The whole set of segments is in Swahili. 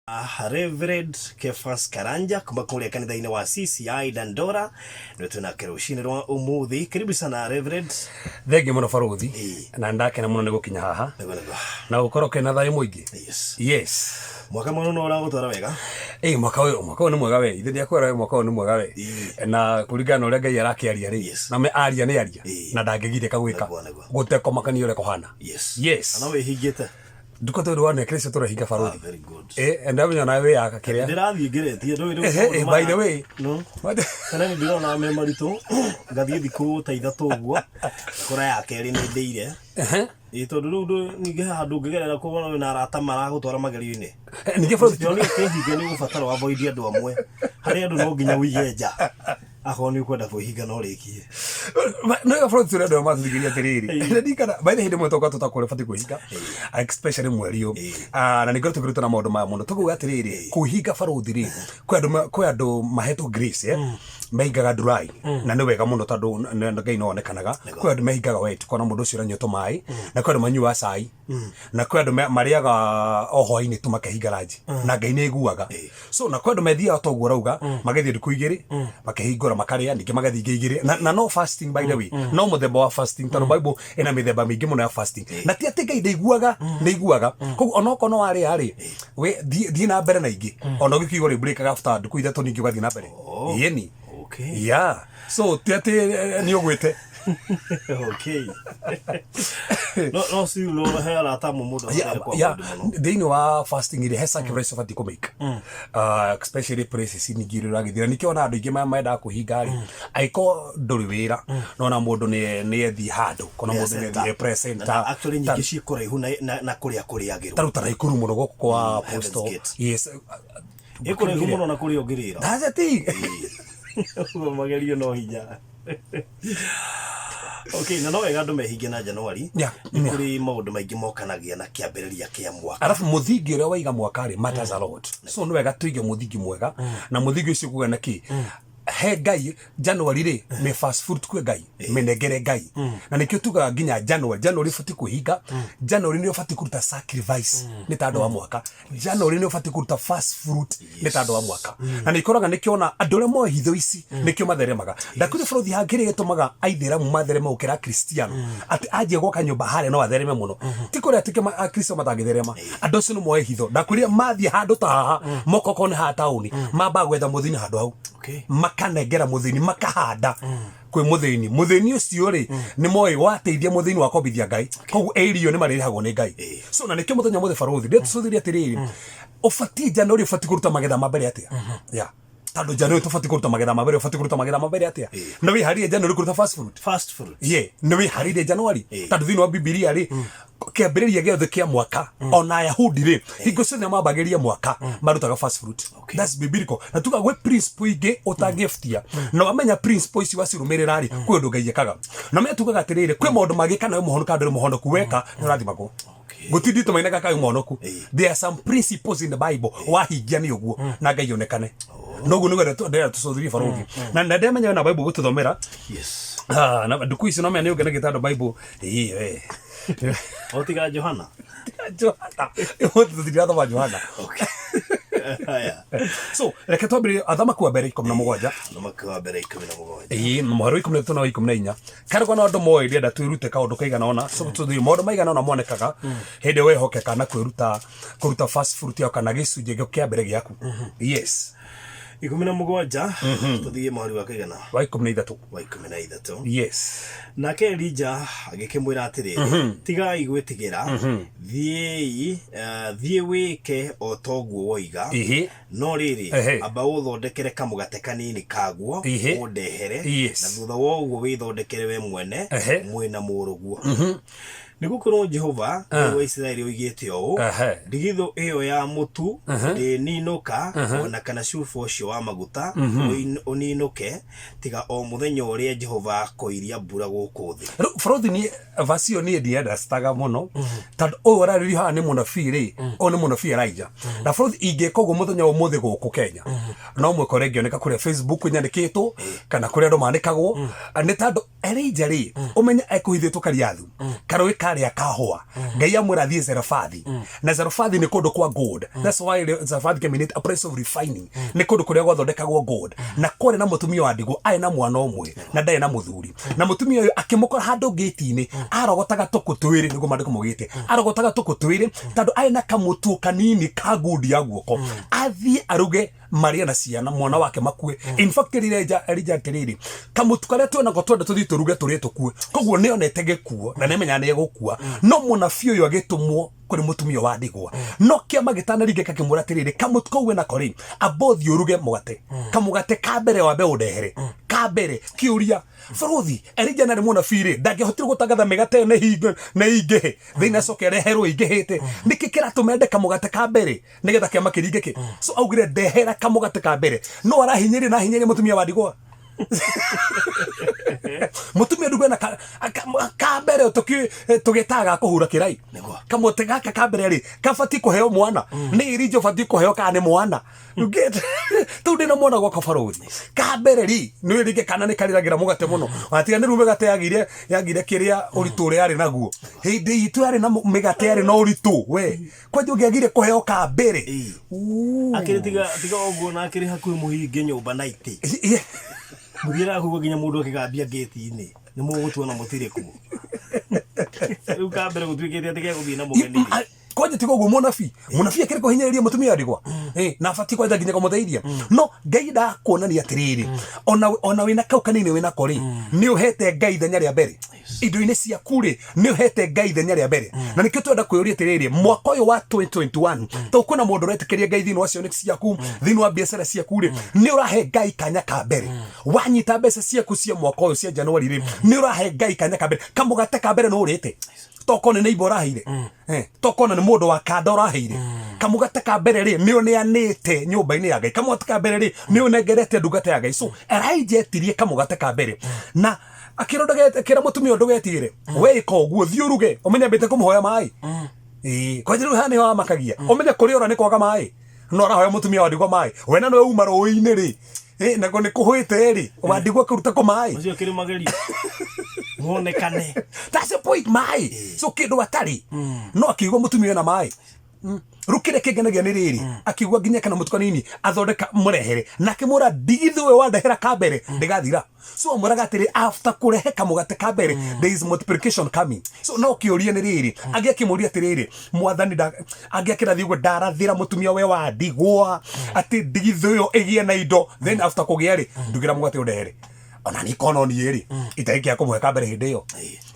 Reverend Kefas Karanja kuma kule kanitha-inĩ wa CCI Dandora ndio tunakera ushini rwa umuthi. Karibu sana Reverend. Thenge muno baruthi na ndakena muno nigukinya haha na ukoroke na thayo muingi. Yes. Mwaka muno no uragutwara wega. Mwaka uyu ni mwega we. Ithe ndiakwera mwaka uyu ni mwega we. Na kuringana uria Ngai arakiaria ri. Na me aria ni aria na ndangegire kagwika. Guteko makani ure kohana. Yes. Na we hingite. Duko to ruone Kristo to rahiga baruthi. Very good. And abanya na we akakiria. Ndirathie ngeretie ndu by the way. No. Kana ni ndirona me marito ngathie thiku ta ithatu uguo. Kura yake ri ni ndeire. Tondu riu ninge handu ngegerera kubona we na arata maragutwara magerio-ini. Ninge baruthi ni kehinge ni gubatara avoid andu amwe. Hari andu no nginya wige nja. Akoni kwenda kuhinga no rikie. No ya baruthi ndo mathigiria tiriri. Ndikana by the hinde mwe tutakore fati kuhinga. Especially mweri uyu. Na ningero tukiruta na maundu ma muno tukuga atiriri kuhinga baruthi ri kwi andu maheto grace meigaga dry na ni wega muno tondu Ngai no onekanaga kwi andu meigaga wet kona mundu ucio ranyoto mai na kwi andu manyua cai na kwi andu mariaga oho-ini tu makahinga ranji na Ngai ni iguaga. So na kwi andu methia to guo rauga magethie ndiku igiri makahingura makaria ningi magathie ingi igiri na no fasting by the way no muthemba wa fasting tondu Bible ina mithemba mingi muno ya fasting na ti ati Ngai ndeiguaga koguo onoko no ari ari we thie na mbere na ingi ona ugikiugo ri break after ndiku ithatu ningi ugathie na mbere yeni. Okay. Yeah. So tiati ni ogwete. Okay. No si lo hela tamu mudo. Yeah. They know fasting ile hesa kibreso fati kumeka. Especially places ni giro ragithira nikiona andu ingi maenda kuhinga ri aiko nduri wira no na mundu ni ethi handu kono mundu ni ethi presenter actually nyingi cikora ihu na kuria agirwo taruta na ikuru muno goku kwa apostle. Yes. Ikora ihu muno na kuria ogirira. That's the thing. Magerio no hinya. Okay, na no wega andu mehinge na Januari. Ni kuri maundu maingi mokanagia na kiambiriria kia mwaka. Alafu muthingi uria waiga mwaka ri matters a lot. So no wega tuige muthingi mwega na muthingi ucio kuga na ki he Ngai Januari ri me fast food kwe Ngai menegere Ngai na nikio tuga nginya Januari fati kuhinga Januari ni fati kuruta sacrifice ni tando wa mwaka Januari ni fati kuruta fast food ni tando wa mwaka na nikoraga nikiona andu re mo hitho ici nikio matheremaga ndakuri bũrũri hangire gĩtũmaga aithera mu matherema ukira Kristiano ati aje gwaka nyumba hare no athereme muno tikore atike Kristo matangitherema andu acio no moe hitho ndakuri mathie handu ta haha mokoko ni ha tauni mamba gwetha muthini handu hau makanengera muthini makahanda kwi muthini ucio ri ni moe wateithia muthini wa kobithia Ngai koguo irio ni marihagwo ni Ngai. So na nikio muthenya muthe baruthi ndio tucuthiria atiriri ufati Januari ufati kuruta magetha mabere atia tando Januari tufati kuruta magetha mabere ufati kuruta magetha mabere atia na wi harire Januari kuruta fast food na wi harire Januari tando thini wa Biblia ri kiambiriria giothe kia mwaka ona Ayahudi ri hingo ciothe mambagiria mwaka marutaga fast food. That's biblical na tuga gwe principle ingi utagiftia na wamenya principle ici wacirumirira ri kwi undu Ngai ekaga na me tugaga atiriri kwi maundu magikana muhonoka nduri muhonoku weka nurathimagwo gutindi tumainaga kai muhonoku. There are some principles in the Bible wahingia ni uguo na Ngai onekane noguo niguo ndera tucuthirie baruthi na ndemenya na Bible gututhomera. Yes. Na nduku ici no menya ni ungena gitando Bible Otiga Johana. Johana. Okay. So, reke twambire athamaku wa mbere 17. Athamaku wa mbere 17. Mweri 13 na 14. Karagwa na andu moe ndienda twirute kaundu kaigana ona. So tuthii maundu maigana ona monekaga hindi wehokeka na kuruta fast food ya kana gicunje gyo kia mbere giaku. Yes. 17 tuthie mweri wa kaigana wa 13. Yes. Nake Elija agikimwira atiriri tiga igwitigira thie wike o toguo woiga no riri aba uthondekere kamugate kanini kaguo undehere na thutha wa uguo withondekere we mwene mwina muruguo nigukorwo Jehova wa Israeli oigite o ndigitho iyo ya mutu ninuka ona kana cuba ucio wa maguta uninuke tiga o muthenya uria Jehova akoiria mbura guku thi. Baruthi ni vasio ni ndienda staga muno tondu uyu arariri haha ni munabii ri o ni munabii Elijah na baruthi ingeka uguo muthenya umuthi guku Kenya no mwekore ngioneka kuria Facebook nyandikitwo kana kuria andu manikagwo ni tondu Elijah ri umenya ekuhithitwo kariathu karui karia kahwa ngai amwira thie Zarephathi na Zarephathi ni kundu kwa gold. That's why Zarephathi came in a place of refining. Ni kundu kuria gwathondekagwo gold na kore na mutumia wa ndigwa ai na mwana umwe na ndai na muthuri na mutumia uyu akimukora handu gate-ini arogotaga tuku twiri niguo mandiko mugite arogotaga tuku twiri tondu ai na kamutu kanini ka gold ya guoko athie aruge Maria na ciana mwana wake makue. In fact Elija tiriri kamutu karia twena go twende tuthi turuge turi tukue koguo ni onete gikuo na nemenya ni egukua no munabii uyu agitumwo kuri mutumia wa ndigwa no kiama gitanaringika kimura tiriri kamutu kau na kori abothi uruge mugate kamugate ka mbere wa be udehere ka mbere kiuria Faruthi Elija na munabii ri ndangihotire gutangatha migate na hingo na ingihe thina coke reherwo ingihite niki kiratumende kamugate ka mbere nigetha kiama kiringike so augire ndehera kamugate ka mbere no arahinyiri na hinyiri mutumia wa ndigwa mutumia ndugu na ka mbere tugitaga kuhura kirai kamote gaka ka mbere ri kabati kuheo mwana ni irijo bati kuheo kana mwana ugete tu ndina mwana gwa Faruthi ka mbere ri ni irige kana ni kariragira mugate muno atiga ni rume gate yagire kiria uritu ri ari naguo hindi itu ari na migate ari no uritu we kwaje ugiagire kuheo ka mbere akiri tiga oguo na akiri hakuhi muhinge nyumba naiti mugira kugo ginya mundu akigambia gate-ini ni mugutuona mutire ku riu ka mbere gutwikite atike guthina mugeni kwaje tigo guo munabii akiri kuhinyiriria mutumia ndigwa na afati kwaje ginya kumutheiria no ngai da kuonania atiriri ona wina kau kanini wina kori ni uhete ngai ithenya ria mbere indo-ini ciaku ri ni uhete ngai ithenya ria mbere na nikio twenda kwiuria atiriri mwaka uyu wa 2021 to kuna mundu uretikiria ngai thini wa cioneki ciaku thini wa biacara ciaku ri ni urahe ngai kanya ka mbere wanyita mbeca ciaku cia mwaka uyu cia Januari ri ni urahe ngai kanya ka mbere kamugate ka mbere no urite tokone ni ibora hire tokone ni mundu wa kandora hire kamugate ka mbere ri ni oneanite nyumba-ini ya ngai kamugate ka mbere ri ni onengerete ndungate ya ngai so Elija etirie kamugate ka mbere na akironda kira mutumia undu getigire we ikoguo thiuruge umenya mbite kumuhoya mai kwa jiru hani wa makagia umenya kuri ora ni kwaga mai no arahoya mutumia wa ndigwa mai we na no uma roini ri na ko ni kuhwite ri wa ndigwa kuruta ko mai ucio kiri mageri monekane that's the point mai so kindu atari no akigwa mutumia na mai rukire kigenagia ni riri akigwa ginya kana mutuka nini athondeka murehere na kimura ndigithu we wandehera ka mbere ndigathira so amuraga atiri after kurehe kamugate ka mbere there is multiplication coming so no kiuria ni riri agiakimuria atiriri mwathani agiakira thigwo ndarathira mutumia we wa ndigwa ati ndigithu yo igie na indo then after kugia ri ndugira mugate udehere ona ni kono ni eri itaikia kumuheka mbere hindi yo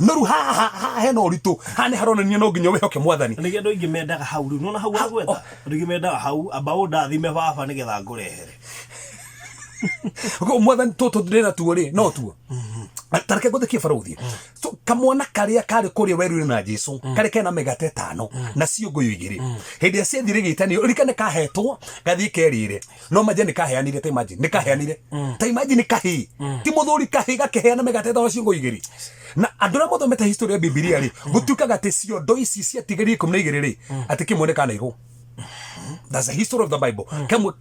noru ha he no ritu hani haronania no nginya wehoke mwathani ni gendo ingi mendaga hau ru nona hau agwetha ngi mendaga hau ambao ndathime baba ni getha ngurehere ko mwathani toto ndina tuo ri no tuo tareke guthekia Faruthi so kamwana karia kari kuria weru na Jesu kari kena migate 5 na ciongo 2 hindi ya ciathire gitanio rikane kahetwo gathie kerire no maje ni kaheanire ta imagine ni kaheanire ta imagine kahi ti muthuri kahi gakeheana migate 5 ciongo 2 na andura muthomete history ya Biblia ri gutiukaga ati ciondo ici ciatigerie 12 ri ati kimone kana igo. That's the history of the Bible.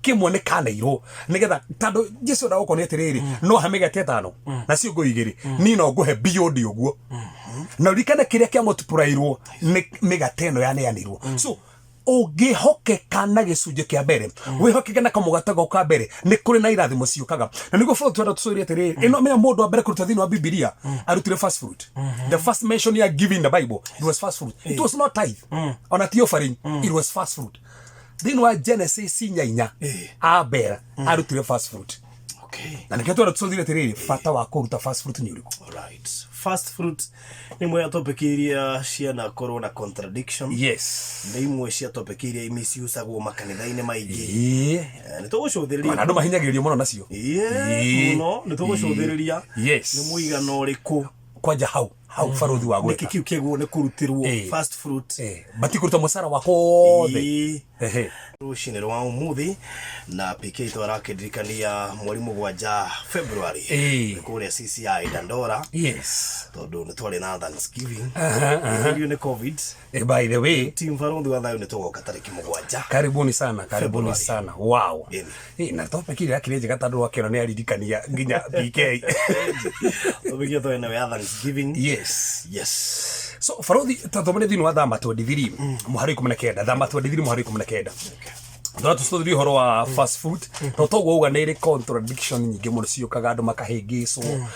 Kimone kana iro nigetha tando Jesu ndagukoni atiriri no hamigate 5 na ciongo 2 ni no nguhe beyond uguo na rikana kiria kia multiplyirwo ni migate no yaneanirwo so ugihokeka na gicunje kia mbere wihokeka na kamugate goka mbere ni kuri na irathimo ciukaga na niguo bado twenda tucoria atiriri ino menya mundu wa mbere kuruta thini wa Biblia arutire first fruit the first mention you are giving the Bible it was first fruit it was not tithe on a theophany it was first fruit thini wa Genesis 9 abera arutire first fruit okay na nikio twenda tucoria atiriri fata wa kuruta first fruit ni uriku alright first fruit ni mwe topic iria ciana corona contradiction yes ni imwe cia topic iria imisiusagwo makanitha-ini maingi ni tugucuthiriria andu mahinyagiririo muno nacio muno ni tugucuthiriria yes ni muigana uriku kwanja hau Faruthi wa gweka kiu kegwo ni kurutirwo first fruit batikuruta musara wako rushine rwa umuthi na PK twarakidirikania mweri 7 February kuria CCI Dandora yes tondu ni twari na Thanksgiving ni COVID by the way team Faruthi wa thayo ni tugoka tariki 7 karibuni sana wow na topic ile yakire njega tondu wakira ni aririkania nginya PK topic yetu ene ya Thanksgiving yes So farothi tatomene thini wa thama 23 muhari 19 thama 23 muhari 19 Ndora tustuthiri horo wa fast food no togo uga nĩ contradiction nyingĩ mũno ciũkaga andũ makahĩngĩcwo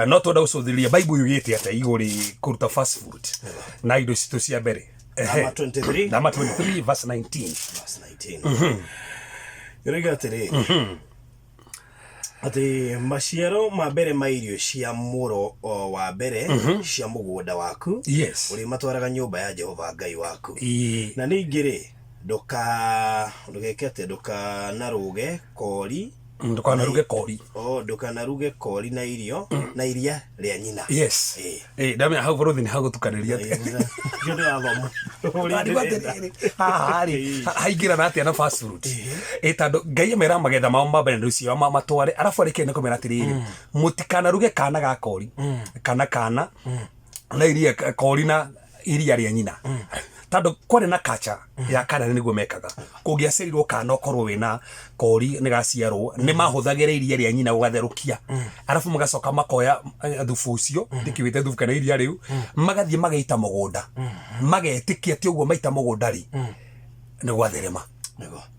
no twenda gũcũthĩrĩria Bible yugĩte atĩa igũrĩ kũruta fast food na indo citũ cia mbere Thama 23 verse 19 Yoriga atĩrĩ ati maciaro ma mbere ma irio cia mũro wa mbere cia mũgũnda waku uri matwaraga nyũmba ya Jehova Ngai waku na ningĩ ndukanaruge kori ndukanaruge kori na irio na iria rĩa nyina ndamenya hau borothi nĩ hagutukanĩria haingĩrana atĩa na fast food tondũ Ngai amera magetha mao mambere nĩ cio matware arabu arĩkia nĩ kũmera atĩrĩrĩ mũtikanaruge kana ga kori kana na iria kori na iria rĩa nyina tando kore na kacha ya kana niguo mekaga kũngĩacerirwo kana okorwo wĩna kori nĩ gaciarwo nĩ mahũthagĩra iria rĩa nyina ũgatherũkia arabu magacoka makoya thubu ũcio ndĩkĩwĩte thubu kana iria rĩu magathiĩ magaita mũgũnda magetĩkia atĩ ũguo maita mũgũnda rĩ nĩ gwatherema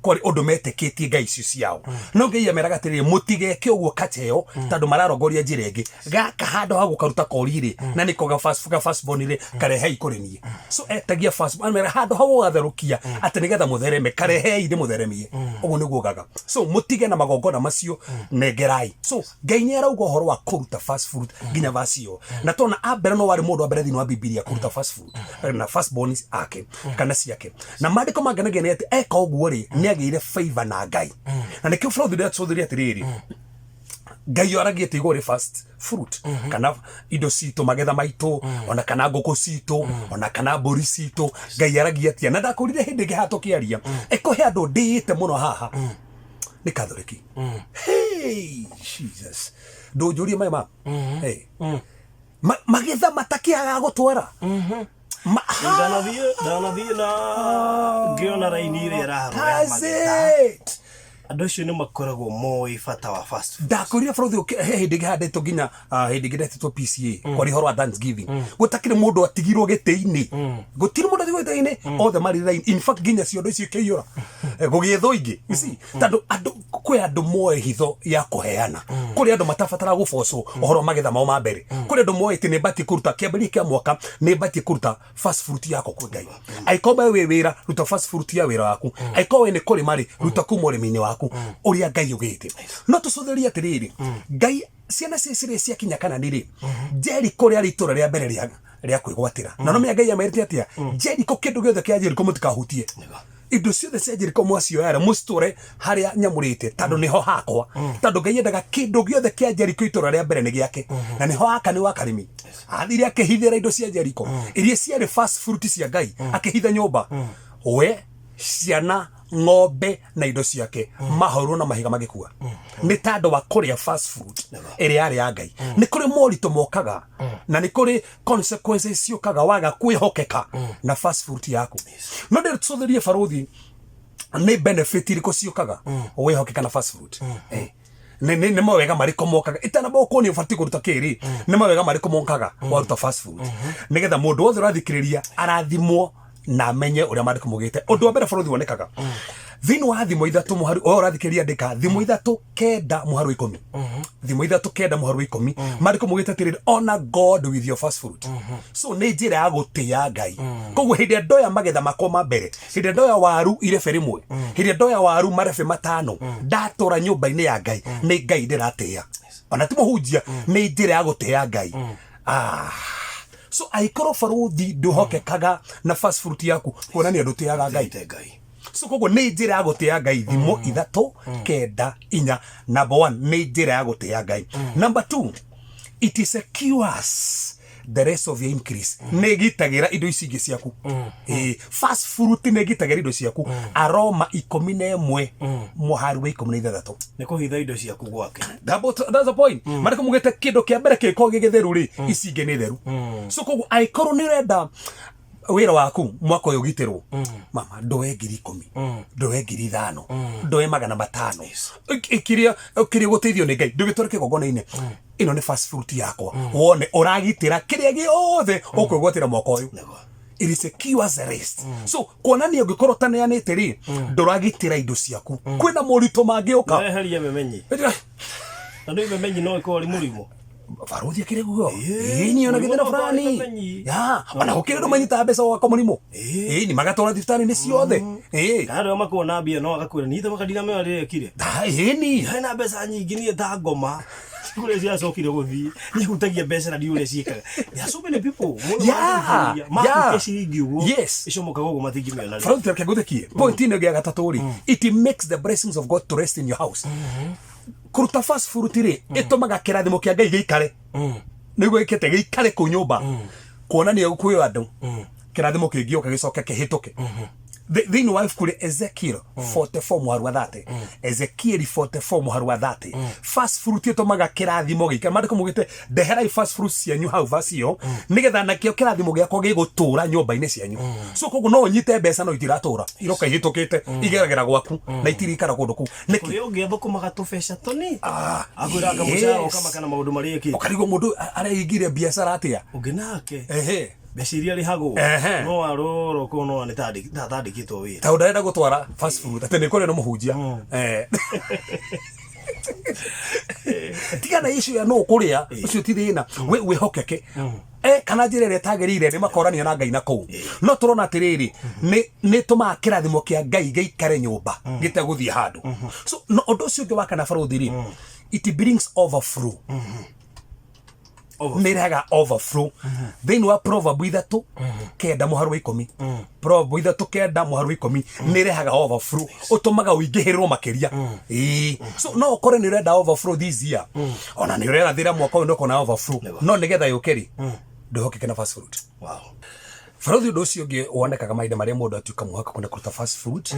kore ũndũ metĩkĩtie Ngai icio ciao no Ngai ameraga atĩrĩrĩ mũtigeke ũguo kateo tondũ mararongoria njĩra ĩngĩ gaka handũ ha gũkaruta kori rĩ na nĩko ga fast born rĩ karehe ikũrĩ niĩ so etagia fast amera handũ ha gũgatherũkia atĩ nĩgetha mũthereme karehe inde mũtheremie ũguo nĩguo gaga so mũtige na magongona macio nengerai so Ngai nĩ arauga ũhoro wa kũruta fast food nginya vacio na tona ambere no warĩ mũndũ ambere thĩinĩ wa Biblia kũruta fast food na fast born ake kana ciake na maandĩko manganagia nĩ atĩ eka ũguo rĩ nĩ agĩire favor na Ngai na nĩkĩo bũrũthi rĩa tũthĩria atĩrĩrĩ Ngai aragia atĩ igũrĩ fast fruit kana indo citũ magetha maitũ ona kana ngũkũ citũ ona kana mbũri citũ Ngai aragia atĩa na ndakũrire hĩndĩ ĩngĩ hatũkĩaria ekũhe andũ ndĩĩte mũno haha nĩ Kathoriki hey Jesus ndũnjũrie maya magetha matakĩaga gũtwara Danathiĩ na ngĩona raini ĩrĩa ĩraharũra magetha andũ acio nĩ makoragwo moĩ bata wa fast food ndakũria bũrũthi hĩndĩ ĩngĩ handĩtwo nginya hĩndĩ ĩngĩ ndetĩtwo PCA kwarĩ horo wa Thanksgiving gũtakĩrĩ mũndũ atigirwo gĩtĩ-inĩ gũtirĩ mũndũ atigirwo gĩtĩ-inĩ othe marĩ raini in fact nginya ciondo icio ikĩiyũra gũgĩethwo ingĩ tondũ andũ kwĩ andũ moĩ hitho ya kũheana kũrĩ andũ matabatara gũbocwo ũhoro magetha mao ma mbere kũrĩ andũ moĩ atĩ nĩ mbatiĩ kũruta kĩambĩrĩria kĩa mwaka nĩ mbatiĩ kũruta fast food yako kwĩ Ngai angĩkorwo wĩ wĩra ruta fast food ya wĩra waku angĩkorwo nĩ kũrĩ marĩ ruta kuma ũrĩmi-inĩ waku ũrĩa Ngai ugĩte no tũcũthĩrie atĩrĩrĩ Ngai ciana cirĩ ciakinya kana nĩ rĩ Jeriko rĩarĩ itũra rĩa mbere rĩa kwĩgwatĩra na no menya Ngai amerĩte atĩa Jeriko kĩndũ gĩothe kĩa Jeriko mũtikahutie indo ciothe cia Jeriko mwacioyara mũcitũre harĩa nyamũrĩte tondũ nĩho hakwa tondũ Ngai endaga kĩndũ gĩothe kĩa Jeriko itũra rĩa mbere nĩ gĩake na nĩho haka nĩ wa karĩmi athire akĩhithĩra indo cia Jeriko iria ciarĩ fast food cia Ngai akĩhitha nyũmba we ciana ng'ombe na indo ciake mahoro na mahiga magĩkua nĩ tondũ wa kũrĩa fast food ĩrĩa yarĩ ya Ngai nĩ kũrĩ moritũ mokaga na nĩ kũrĩ consequences ciũkaga waga kwĩhokeka na fast food yaku no ndĩ tũcũthĩrie barũthi nĩ benefit irĩkũ ciũkaga wĩhokeka na fast food nĩ mawega marĩkũ mokaga itanabokwo nĩ ũbatiĩ kũruta kĩrĩ nĩ mawega marĩkũ mokaga waruta fast food nĩgetha mũndũ wothe ũrathikĩrĩria arathimwo na amenye ũrĩa maandĩko mugĩte ũndũ wa mbere bũrũthi wonekaga thĩinĩ wa thimo ithatũ mũharu o ũrathikĩrĩria andĩka thimo ithatũ kenda mũharu 10 thimo ithatũ kenda mũharu 10 maandĩko mugĩte atĩrĩrĩ honor God with your fast food so nĩ njĩra ya gũtĩĩa Ngai koguo hĩndĩ ndoya magetha makwa ma mbere hĩndĩ ndoya waru irebe rĩmwe hĩndĩ ndoya waru marebe matano ndatũra nyũmba-inĩ ya Ngai nĩ Ngai ndĩratĩĩa ona ti mũhunjia nĩ njĩra ya gũtĩĩa Ngai so aikoro barũthi ndũhokekaga na fast food yaku kuonania ndũtĩaga Ngai so koguo nĩ njĩra ya gũtĩĩa Ngai thimo ithatũ kenda inya number 1 nĩ njĩra ya gũtĩĩa Ngai number 2 it secures the rest of your increase nĩ gitagĩra indo ici ingĩ ciaku fast food nĩ gitagĩra indo ciaku Aroma 11 mũharu wa 16 nĩ kũhitha indo ciaku gwake that's the point marĩko mugĩte kĩndũ kĩa mbere kĩko gĩgĩtheru rĩ ici ingĩ nĩ theru so koguo aikoro nĩ ũrenda wĩra waku mwaka ũyũ ũgitĩrwo mama ndoe 10,000 ndoe 5,000 ndoe 500 kĩrĩa gũteithio nĩ Ngai ndũgĩtware kĩgongona-inĩ ino ni fast fruit yakwa wone uragitira kiria giothe ukwigwatira mwaka uyu it is a key as the rest so kuonania ungikorwo taneanite ri nduragitira indo ciaku kwina morito mangiuka eheria memenyi ndio memenyi no iko murimo Faruthi akire guo ni ona githera fulani ya ona ukire ndo manyita mbeca wa murimo ni magatora thibitari ni ciothe kado makona bia no agakwira ni ite makadina me ari ekire ni hena mbeca nyingi ni ta ngoma kule cia cokire guthii ni hutagia mbeca na diure ciikaga there are so many people market ciringi uguo icomoka gugu matingi meona Faruthi akire guthekie point ino gia gatatu ri it makes the blessings of God to rest in your house kuruta fast food ri itumaga kirathimo kia Ngai giikare niguo ikete giikare ku nyumba kuonania kuyo andu kirathimo kingioka gicoke kihituke thini wa kuri Ezekiel 44 muharu wa 30 Ezekiel 44 muharu wa 30 fast food itumaga kirathimo giikare mandiko mugite ndehera fast food cianyu hau vasio nigetha nakio kirathimo giakwa gigutura nyumba-ini cianyu so koguo no unyite mbeca no itiratura iroka ihitukite igeragera gwaku na itirikara kundu ku niki ungi athukumaga tubeca tuni agwiraga mucara kama kana maundu mari eki ukarigo mundu araingire biashara atia unginake beciria ri hago no aroro ko no ni tandikitwo wira ta undaenda gutwara fast food ati ni kore no muhunjia tigana issue ya no kuria ucio ti thina we hokeke kana njire re tagerire ni makorania na Ngai na kou no turona atiriri ni tuma kirathimo kia Ngai giikare nyumba gite guthie handu so no undu ucio ngi wakana Faruthi ri it brings overflow niraga overflow thini wa proverb ithatu kenda muharu wa 10 proverb ithatu kenda muharu wa 10 niraga overflow utumaga uingihirwo makiria so no ukore ni renda overflow this year ona ni renda thira mwaka uyu ndoko na overflow no nigetha yukeri nduhoke kana fast food wow Faruthi ndo cio ngi wonekaga maida maria mundu atuika muhaka kuna kuruta fast food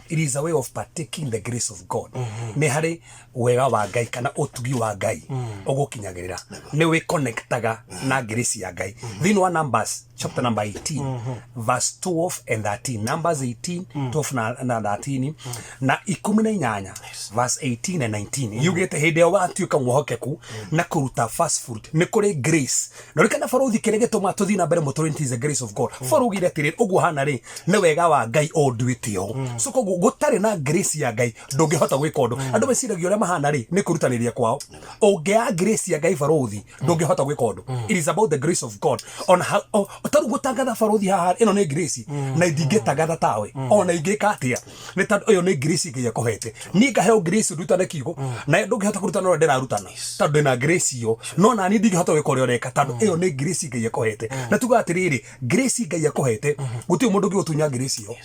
it is a way of partaking the grace of God ni hari wega wa Ngai kana utugi wa Ngai ugukinyagirira ni we connectaga na grace ya Ngai thini wa Numbers chapter number 18 verse 12 and 13 Numbers 18 12 na 13 na 18 verse 18 and 19 yugete hinde wa atuika muhokeku na kuruta fast food ni kuri grace no rikana Faruthi kirege tuma tuthi na mbere muturinti the grace of God Forugire atiri ugu hana ri ni wega wa Ngai onduitio so koguo gutari na grace ya Ngai ndungihota gwika undu andu meciragia uria mahana ri ni kurutaniria kwao ungia grace ya Ngai Faruthi ndungihota gwika undu it is about the grace of God on how taru gutangatha Faruthi haha ino ni grace na ndingitangatha tawe ona ingika atia ni tandu uyo ni grace Ngai akohete ni ngaheo grace ndutane kigo na ndungihota kurutana uria ndirarutana tandu na grace yo no na ni ndingihota gwika uria ureka tandu iyo ni grace Ngai akohete na tuga atiriri grace Ngai akohete guti mundu ngi utunya grace yo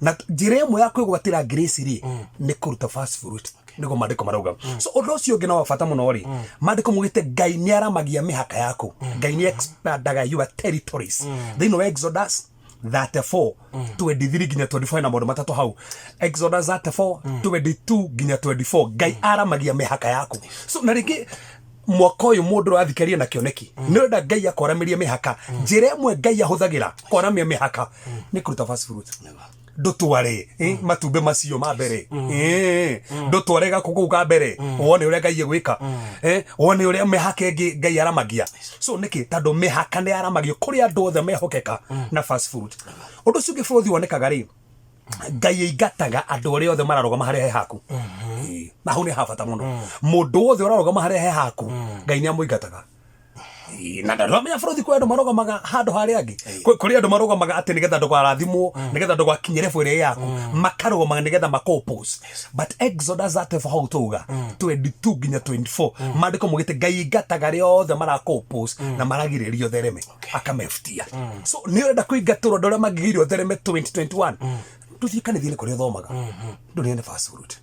na njira imwe ya kwigwatira grace ri ni kuruta fast food nigo mandiko marauga so undu ucio ngi no wabata muno ri mandiko mugite Ngai ni aramagia mihaka yaku Ngai ni expandaga your territories thini wa Exodus 34 23 ginya 24 na maundu matatu hau Exodus 34 22 ginya 24 Ngai aramagia mihaka yaku so na ringi mwaka uyu mundu athikaria na kioneki ni renda Ngai akoramiria mihaka njira imwe Ngai ahuthagira koramia mihaka ni kuruta fast food ndutware matumbe macio ma mbere ndutware gakuku ka mbere wone uria Ngai egwika wone uria mihaka ingi Ngai aramagia so niki tandu mihaka ni aramagio kuri andu othe mehokeka na fast food undu ucio Faruthi wonekaga ri Ngai igataga andu aria othe mararugama haria he haku na hau ni habata muno mundu othe urarugama haria he haku Ngai ni amuigataga na ndaromenya Faruthi kwa andu marugamaga handu haria angi kuri andu marugamaga ati nigetha ndugarathimwo nigetha ndugakinyire bwire yaku makarugamaga nigetha makompose but Exodus 34 hau tuga 22 ginya 24 mandiko mugite Ngai igataga ria othe marakompose na maragiririo thereme akameftia so ni urenda kuingatirwo ndoria magigirio thereme 2021 tuthie kanithini kuria thomaga nduria ni fast food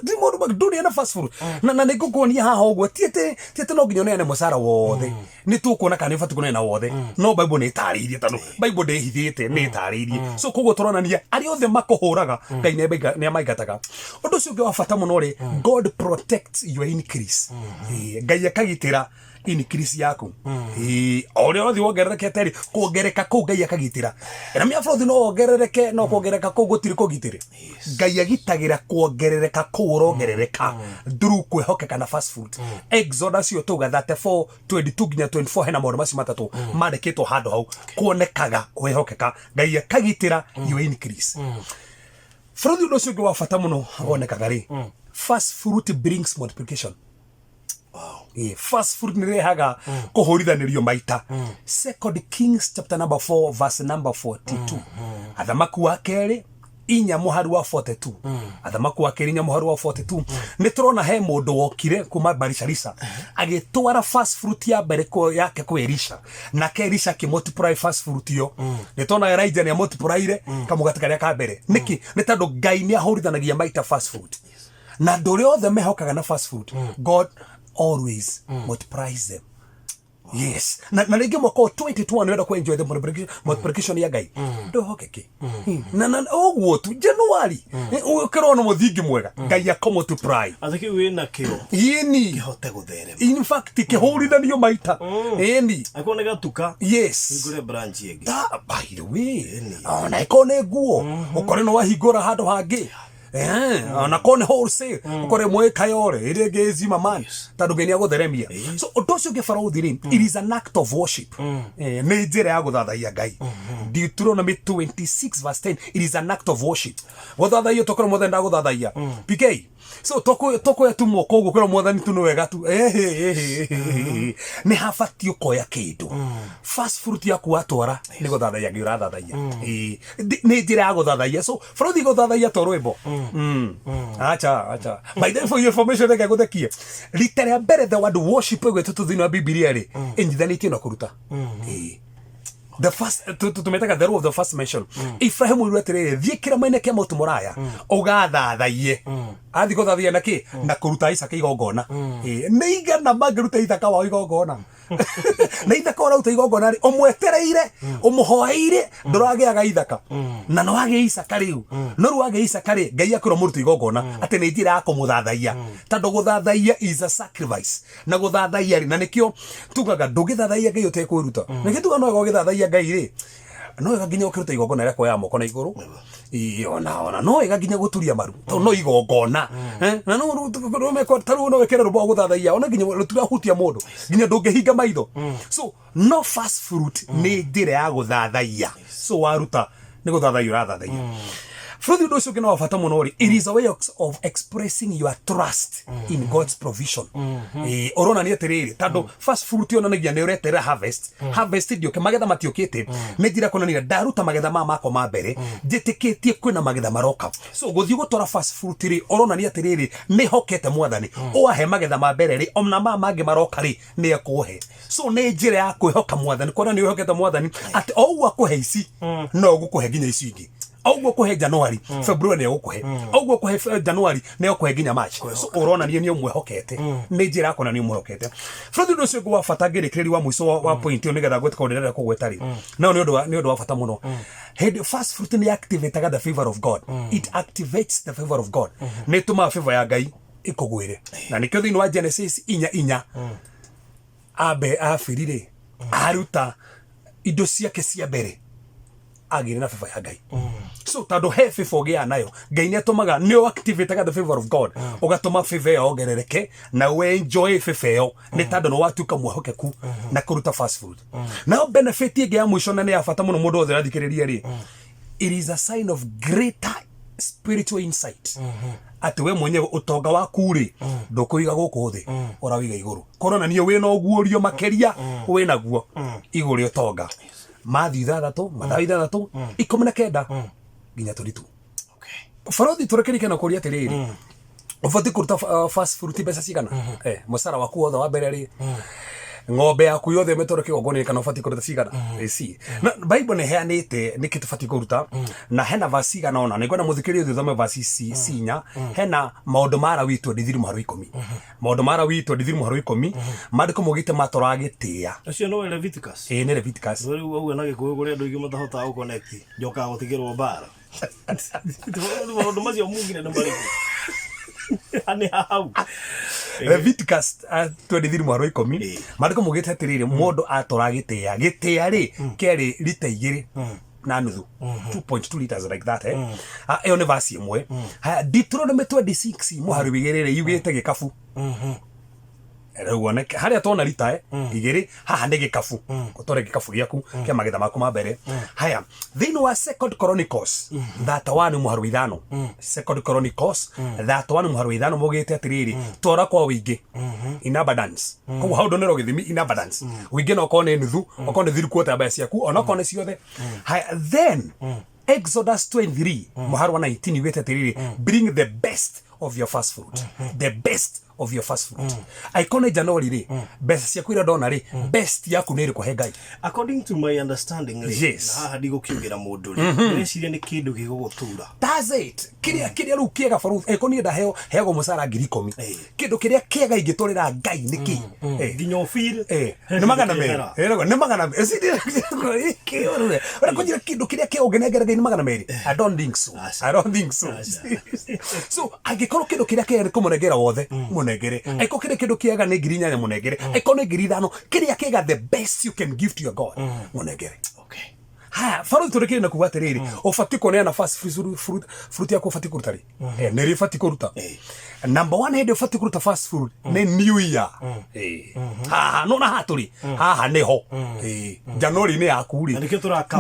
di modu bag nduria na fast food na nigukuonia haha uguo tiete no nginya neane mucara wothe ni tukuona kana ifatu kunena wothe no Bible ni tariirie tano Bible ndehithite ni tariirie so koguo turonania ari othe makuhuraga Ngai ne amaigataga undu ucio ngi wa bata muno ri God protects your increase Ngai akagitira increase yaku ore othi wongerereke teri kuongereka ku ngai akagitira na mia bro no wongerereke no kuongereka ku gutiri kugitire ngai agitagira kuongerereka ku urongerereka through kwihokeka na fast food Exodus yo tuga 34:22 nginya 24 hena maundu macio matatu mandikitwo handu hau kuonekaga kwihokeka ngai akagitira you increase Frodi no sio wa fata muno wonekaga ri fast food brings multiplication. Wow. Fast food ni rehaga kuhorithanirio maita. Second Kings chapter number 4 verse number 42. Athamaku wa keri inya muharu wa 42. Athamaku wa keri inya muharu wa 42. Niturona he mundu wokire kuma Barisharisa agitwara fast food ya mbere ko yake ko Elisha na Elisha ki multiply fast food yo. Nitona Elijah ni multiplyire kamugati karia ka mbere. Niki ni tando Ngai ni ahorithanagia maita fast food. Na ndore othe mehokaga na fast food God always multiplies them. Yes. Na legi mwako 2021 wenda ku enjoy the multiplication ya Ngai. Ndo hokeke. Na ogwo tu January. Ukirona muthingi mwega. Ngai akomultiply. Athiki wina kio. Yeni. Kihote gutherema. In fact kihorithanio maita. Eni. Akone gatuka. Yes. Ngure branch yegi. By the way. Ona ikone guo. Ukore no wahingura handu hangi. Na kone wholesale ukore mweka yore ire gezima man tando genia gutheremia so otocio ke farao thiri it is an act of worship ne njira ya guthathaia Ngai Deuteronomy 26 verse 10 it is an act of worship guthathaia tokoro muthenda guthathaia PK so toko ya tumo kogo kora mwathani tu no wega tu ne hafati ukoya kindu fast food ya kuatwara ni guthathaia ngira thathaia ne njira ya guthathaia so farao thi guthathaia to rwimbo acha by the for your information that go thekie literally better the word worship we to thina Biblia ri enjithanitio na kuruta the first to make the rule of the first mention Ibrahim urwetere thiikira maine kia mutu muraya ugathathaie athi guthathia na ki na kuruta Isaka igongona neiga na magiruta Isaka wa igongona na Isaka ora uta igongona ri omwetereire omuhoeire nduragiaga Isaka na no age Isaka riu no ruage Isaka ri Ngai akiro muruta igongona ati ni njira ya kumuthathaia tando guthathaia is a sacrifice na guthathaia ri na nikio tugaga ndugithathaia Ngai utekwiruta na kitu no gugithathaia Ngai ri no igaginya ukiruta igongona rako ya moko na iguru ona no igaginya guturia maru to no igongona na no meko taru no wekera rubo guthathaia ona ginya rutura hutia mundu ginya ndungihinga maitho so no fast food ni njira ya guthathaia so waruta ni guthathaia urathathaia Frodi do sio kina fata muno ri it is a way of expressing your trust in God's provision orona ni atiriri tando fast food ti onanagia ni uretera harvest ndio ke magetha matiokite ne njira konania ndaruta magetha mako ma mbere njitikitie kwina magetha maroka so guthii gutora fast food ri orona ni atiriri ni hokete mwathani oahe magetha ma mbere ri omna mangi maroka ri ni akuhe so ni njira ya kwihoka mwathani kona ni hokete mwathani ati o akuhe ici no gukuhe ginya ici ingi ogwo kuhe January February ne okuhe ogwo kuhe January ne okuhe ginya March so urona ni umwehokete ni njira akona ni umwehokete Frodi no sio wa fata gerekereri wa mwiso wa point yo nigetha gweteka ndirera kugwetari no ni odo wa fata muno head fast fruit ni activate the favor of God it activates the favor of God ne tuma favor ya Ngai ikugwire na nikyo thini wa Genesis inya abe afirire aruta indo ciake cia mbere agire na favor ya Ngai so tando he favor gia nayo Ngai ni atomaga ni activate the favor of God ugatoma favor yo gerereke na we enjoy favor yo ni tando no watuka mwahokeku na kuruta fast food na benefit ye ya mwisho na ni afata muno mundu othe rathikiriria ri it is a sign of greater spiritual insight ati we mwenyewe utonga waku ri ndukuiga guku thi urawiga iguru korona niyo wina oguorio makeria wina guo iguru utonga Matthew 6 Mathayo 6 19 ginya 32 Farodi turekerike na kuria tiriri ufati kuruta fast food pesa cigana musara waku othe wa mbere ri ng'ombe yaku yothe metore kigongoni kana ufati kuruta cigana si na Bible ne heanite ni kitu fati kuruta na hena verse cigana ona ni ngona muthikiri thome verse cinya hena maundu mara witu ndithiru maru 10 maundu mara witu ndithiru maru 10 mandiko mugite matoragitia acio no Leviticus ni Leviticus riu ugu na gikuyu guri andu ingi matahota ku connect njoka gutigirwo bara maundu macio mungire na mariko ani hau Leviticus 23 mwaro 10 mariko mugite atiriri mundu atora gitia ri keri lita 2 na nuthu 2.2 liters like that eyo ni verse imwe. Deuteronomy 26 muhari wigirire yugite gikafu Rwone haria tona lita igiri haha ni gikafu utore gikafu giaku kia magetha maku ma mbere. Haya thini wa Second Chronicles that one muharu ithano Second Chronicles that one muharu ithano mugite atiriri tora kwa wingi in abundance ko how donero githimi in abundance wingi no kone nuthu okone thiru kwota baya ciaku ona kone ciothe. Haya then Exodus 23 muharu 19 yugite atiriri bring the best of your first fruit the best of your first fruit. Aikone January ri best ciaku ira dona ri best yaku ni riko he Ngai according to my understanding ri yes. Na haha ndigukiugira mundu ri ndeciria ni kindu gigugutura that's it kiria ru kiega faru aikone nda hego musara 10,000 kindu kiria kiega ingitorira Ngai niki nginya ofir ni magana meri ni magana kiorure ora kujira kindu kiria kiega ungenegera Ngai ni magana meri I don't think so so agikoro kindu kiria kiega kumunegera wothe munegere aiko kindu kiega ni 8,000 munegere aiko ni 5,000 kiria kiega the best you can give to your God munegere. Okay ha faru turekire na kuwa tereri ofati kone na fast fruit yako ofati kurutari neri fati kuruta number 1 head ofati kuruta fast food ne new year ha no na haturi ha neho January ne akuri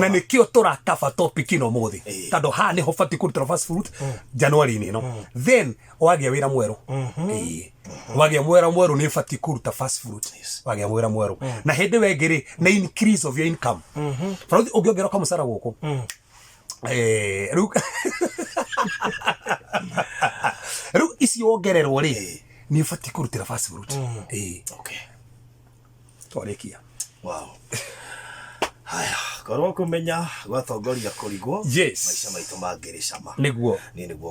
na nikio turakaba topic ino muthi tando ha neho fati kuruta fast food January ni no then wagia wira mweru wagia mweru ni fati kuruta fast food wagia mweru na hede wegere na increase of your income faru ogyo kwa musara woko ru isi ogererwo ri ni fati kurutira fast food okay twarekia wow haya korwo kumenya gwatongoria kurigwo maisha maitu mangiri cama niguo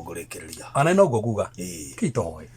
ngurekereria ana no guguga kitohoe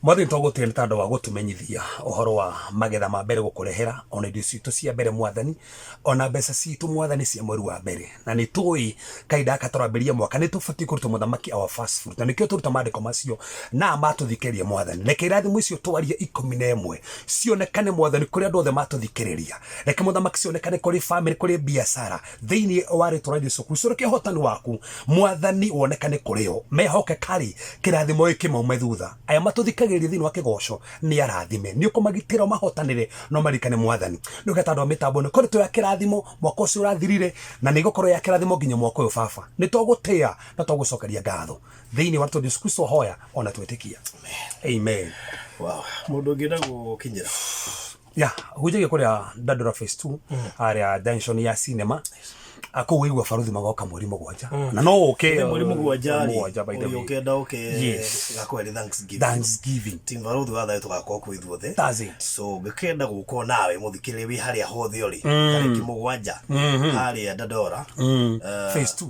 mwathi togutene tando wa gutumenyithia uhoro wa magetha ma mbere gukurehera ona indo citu cia mbere mwathani ona mbeca citu mwathani cia mweri wa mbere na ni tui kaida katorambĩria mwaka ni tufati kuruta muthamaki our fast food na nikio turuta mandiko macio na matuthikeria mwathani reke irathimo icio twarie 11 cionekane mwathani kuri andu othe matuthikereria reke muthamaki cionekane kuri family kuri biashara thiini wa ritwa radio Kristo reke hotani waku mwathani wonekane kurio mehoke kari kirathimo iki maume thutha aya matuthikeria thini wa kigoco ni arathime ni ukumagitira mahotanire no marikane mwathani ni ugatandwa mitambo ni kuri tuya kirathimo mwaka ucio urathirire na ni gukoro ya kirathimo nginya mwaka uyu baba ni twagutia na twagucokeria ngatho thini wa Yesu Kristo hoya ona twetikia amen. Wow mundu ngina gukinyira ya hujege kuria Dandora phase 2 area junction ya cinema ako weigwa faruthi magoka mweri mugwanja na no uke mweri mugwanja by the way ukenda gakweli Thanksgiving team faruthi watha tugakwa ku ithuothe so ngikenda guko nawe muthikire wi haria hothe ori tariki mugwanja haria Dandora phase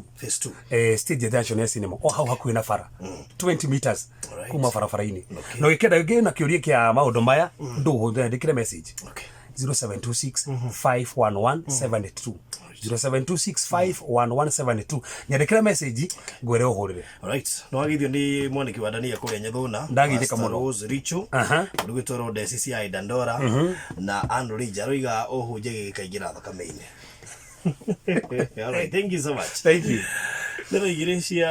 2 stage junction ya cinema o hau hakuina fara 20 meters kuma farafaraini no ikenda ngina kiuria kia maundu maya ndu ndikire message 0726 511 72 0726511172 nyandikira message ngwere uhurire. Alright no agithio ni mwaniki wa Dania kule Nyathuna ndagithika muno Rose Richo ndugitoro DCC ya Dandora na Andrew Rija roiga uhuje gikaingira thakame-ini. Alright, thank you so much. Thank you. Ndio igirecia